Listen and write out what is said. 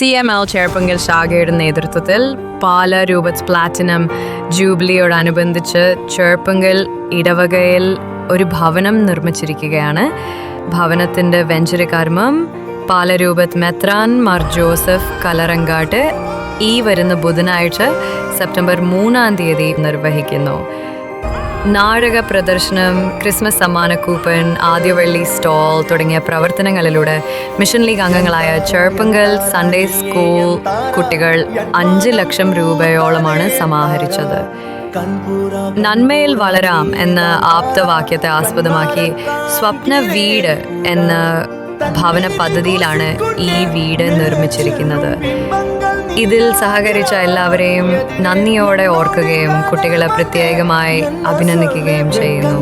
CML Cherupunkal ശാഖയുടെ നേതൃത്വത്തിൽ പാല രൂപത് platinum ജൂബിലിയോടനുബന്ധിച്ച് Cherupunkal ഇടവകയിൽ ഒരു ഭവനം നിർമ്മിച്ചിരിക്കുകയാണ്. ഭവനത്തിൻ്റെ വെഞ്ചരികർമ്മം പാലരൂപത് മെത്രാൻ മാർ ജോസഫ് കലറങ്കാട്ട് ഈ വരുന്ന ബുധനാഴ്ച സെപ്റ്റംബർ 3 നിർവഹിക്കുന്നു. നാടക പ്രദർശനം, ക്രിസ്മസ് സമ്മാന കൂപ്പൺ, ആദ്യവള്ളി സ്റ്റോൾ തുടങ്ങിയ പ്രവർത്തനങ്ങളിലൂടെ മിഷൻ ലീഗ് അംഗങ്ങളായ ചെറുപ്പുങ്കൽ സൺഡേ സ്കൂൾ കുട്ടികൾ 5 ലക്ഷം രൂപയോളമാണ് സമാഹരിച്ചത്. നന്മയിൽ വളരാം എന്ന ആപ്തവാക്യത്തെ ആസ്പദമാക്കി സ്വപ്ന വീട് എന്ന ഭവന പദ്ധതിയിലാണ് ഈ വീട് നിർമ്മിച്ചിരിക്കുന്നത്. ഇതിൽ സഹകരിച്ച എല്ലാവരെയും നന്ദിയോടെ ഓർക്കുകയും കുട്ടികളെ പ്രത്യേകമായി അഭിനന്ദിക്കുകയും ചെയ്യുന്നു.